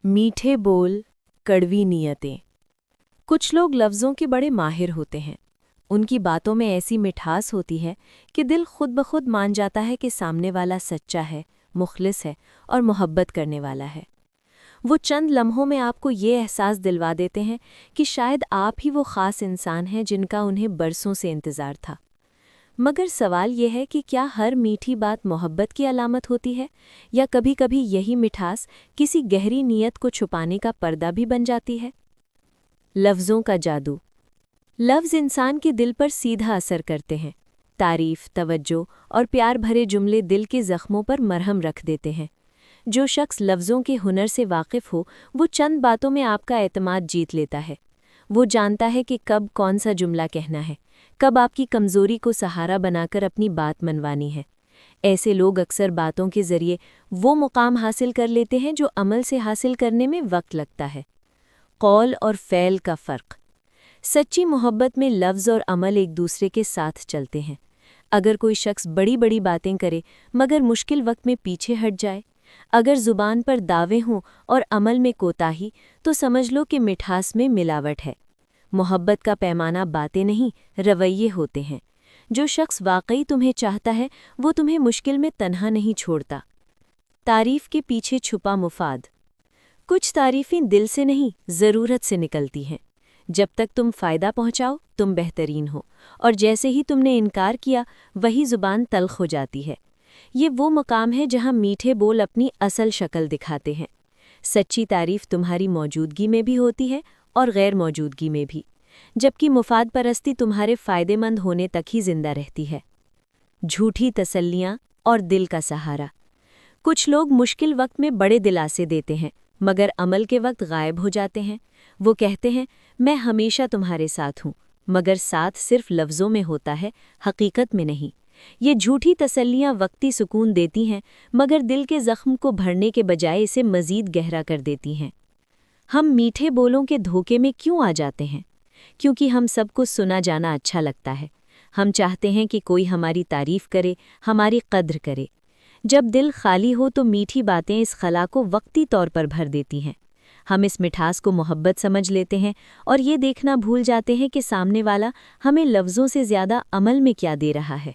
मीठे बोल, कड़वी नीयतें। कुछ लोग लफ्ज़ों के बड़े माहिर होते हैं। उनकी बातों में ऐसी मिठास होती है कि दिल खुद ब खुद मान जाता है कि सामने वाला सच्चा है, मुखलिस है और मोहब्बत करने वाला है। वो चंद लम्हों में आपको ये एहसास दिलवा देते हैं कि शायद आप ही वो ख़ास इंसान हैं जिनका उन्हें बरसों से इंतज़ार था। मगर सवाल ये है कि क्या हर मीठी बात मोहब्बत की अलामत होती है, या कभी-कभी यही मिठास किसी गहरी नीयत को छुपाने का पर्दा भी बन जाती है? लफ्ज़ों का जादू। लफ्ज़ इंसान के दिल पर सीधा असर करते हैं। तारीफ़, तवज्जो और प्यार भरे जुमले दिल के ज़ख्मों पर मरहम रख देते हैं। जो शख्स लफ्ज़ों के हुनर से वाकिफ़ हो, वो चंद बातों में आपका एतमाद जीत लेता है। वो जानता है कि कब कौन सा जुमला कहना है, कब आपकी कमज़ोरी को सहारा बनाकर अपनी बात मनवानी है। ऐसे लोग अक्सर बातों के ज़रिए वो मुकाम हासिल कर लेते हैं जो अमल से हासिल करने में वक्त लगता है। कौल और फ़ैल का फ़र्क। सच्ची मोहब्बत में लफ्ज़ और अमल एक दूसरे के साथ चलते हैं। अगर कोई शख्स बड़ी बड़ी बातें करे मगर मुश्किल वक्त में पीछे हट जाए, अगर ज़ुबान पर दावे हों और अमल में कोताही, तो समझ लो कि मिठास में मिलावट है। मोहब्बत का पैमाना बातें नहीं, रवैये होते हैं। जो शख्स वाकई तुम्हें चाहता है, वो तुम्हें मुश्किल में तन्हा नहीं छोड़ता। तारीफ़ के पीछे छुपा मुफाद। कुछ तारीफ़ें दिल से नहीं, ज़रूरत से निकलती हैं। जब तक तुम फ़ायदा पहुँचाओ, तुम बेहतरीन हो, और जैसे ही तुमने इनकार किया, वही ज़ुबान तल्ख़ हो जाती है। ये वो मकाम है जहाँ मीठे बोल अपनी असल शक्ल दिखाते हैं। सच्ची तारीफ़ तुम्हारी मौजूदगी में भी होती है और गैर मौजूदगी में भी, जबकि मुफाद परस्ती तुम्हारे फ़ायदेमंद होने तक ही जिंदा रहती है। झूठी तसल्लियाँ और दिल का सहारा। कुछ लोग मुश्किल वक्त में बड़े दिलासे देते हैं, मगर अमल के वक्त गायब हो जाते हैं। वो कहते हैं, मैं हमेशा तुम्हारे साथ हूँ, मगर साथ सिर्फ लफ्ज़ों में होता है, हकीकत में नहीं। ये झूठी तसल्लियाँ वक्ती सुकून देती हैं, मगर दिल के ज़ख्म को भरने के बजाय इसे मज़ीद गहरा कर देती हैं। हम मीठे बोलों के धोखे में क्यों आ जाते हैं? क्योंकि हम सबको सुना जाना अच्छा लगता है। हम चाहते हैं कि कोई हमारी तारीफ़ करे, हमारी कद्र करे। जब दिल खाली हो तो मीठी बातें इस खला को वक्ती तौर पर भर देती हैं। हम इस मिठास को मोहब्बत समझ लेते हैं और ये देखना भूल जाते हैं कि सामने वाला हमें लफ्ज़ों से ज़्यादा अमल में क्या दे रहा है।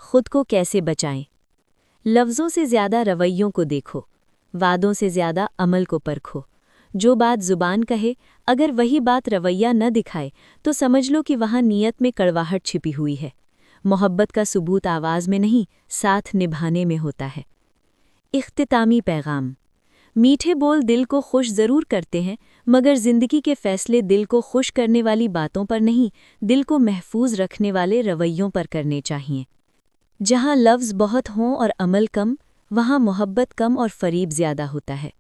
खुद को कैसे बचाएं? लफ्ज़ों से ज़्यादा रवैयों को देखो, वादों से ज़्यादा अमल को परखो। जो बात ज़ुबान कहे, अगर वही बात रवैया न दिखाए, तो समझ लो कि वहाँ नीयत में कड़वाहट छिपी हुई है। मोहब्बत का सबूत आवाज़ में नहीं, साथ निभाने में होता है। इख्तितामी पैगाम। मीठे बोल दिल को खुश ज़रूर करते हैं, मगर ज़िंदगी के फ़ैसले दिल को खुश करने वाली बातों पर नहीं, दिल को महफूज रखने वाले रवैयों पर करने चाहिए। जहाँ लफ्ज़ बहुत हों और अमल कम, वहाँ मोहब्बत कम और फ़रीब ज़्यादा होता है।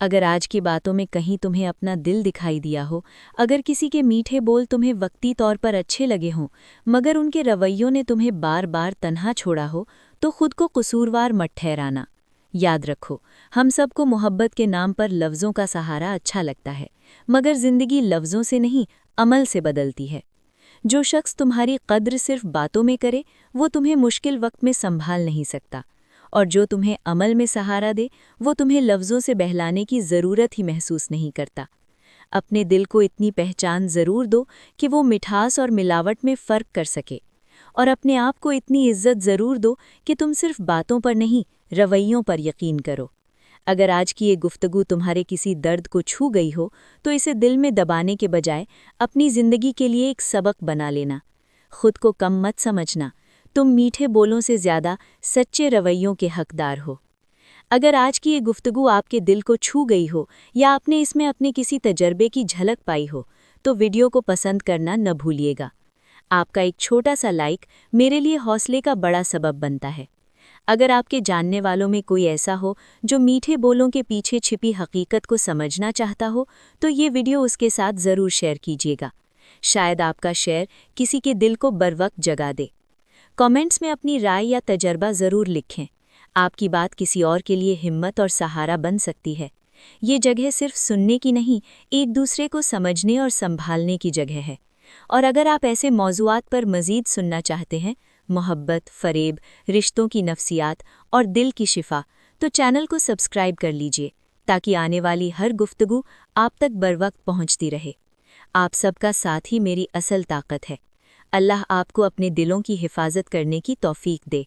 अगर आज की बातों में कहीं तुम्हें अपना दिल दिखाई दिया हो, अगर किसी के मीठे बोल तुम्हें वक्ती तौर पर अच्छे लगे हों, मगर उनके रवैयों ने तुम्हें बार बार तन्हा छोड़ा हो, तो खुद को कसूरवार मत ठहराना। याद रखो, हम सबको मोहब्बत के नाम पर लफ्ज़ों का सहारा अच्छा लगता है, मगर ज़िंदगी लफ्ज़ों से नहीं, अमल से बदलती है। जो शख्स तुम्हारी कद्र सिर्फ बातों में करे, वो तुम्हें मुश्किल वक्त में संभाल नहीं सकता, और जो तुम्हें अमल में सहारा दे, वो तुम्हें लफ्ज़ों से बहलाने की ज़रूरत ही महसूस नहीं करता। अपने दिल को इतनी पहचान ज़रूर दो कि वो मिठास और मिलावट में फ़र्क कर सके, और अपने आप को इतनी इज्जत ज़रूर दो कि तुम सिर्फ बातों पर नहीं, रवैयों पर यकीन करो। अगर आज की ये गुफ्तगू तुम्हारे किसी दर्द को छू गई हो, तो इसे दिल में दबाने के बजाय अपनी ज़िंदगी के लिए एक सबक बना लेना। खुद को कम मत समझना, तुम मीठे बोलों से ज़्यादा सच्चे रवैयों के हकदार हो। अगर आज की ये गुफ्तगू आपके दिल को छू गई हो, या आपने इसमें अपने किसी तजर्बे की झलक पाई हो, तो वीडियो को पसंद करना न भूलिएगा। आपका एक छोटा सा लाइक मेरे लिए हौसले का बड़ा सबब बनता है। अगर आपके जानने वालों में कोई ऐसा हो जो मीठे बोलों के पीछे छिपी हकीकत को समझना चाहता हो, तो ये वीडियो उसके साथ ज़रूर शेयर कीजिएगा। शायद आपका शेयर किसी के दिल को बरवक्त जगा दे। कमेंट्स में अपनी राय या तजर्बा ज़रूर लिखें। आपकी बात किसी और के लिए हिम्मत और सहारा बन सकती है। ये जगह सिर्फ सुनने की नहीं, एक दूसरे को समझने और संभालने की जगह है। और अगर आप ऐसे मौज़ूआत पर मज़ीद सुनना चाहते हैं, मोहब्बत, फ़रेब, रिश्तों की नफ्सियात और दिल की शिफा, तो चैनल को सब्सक्राइब कर लीजिए, تاکہ آنے والی ہر گفتگو آپ تک بروقت پہنچتی رہے۔ آپ سب کا ساتھ ہی میری اصل طاقت ہے۔ اللہ آپ کو اپنے دلوں کی حفاظت کرنے کی توفیق دے۔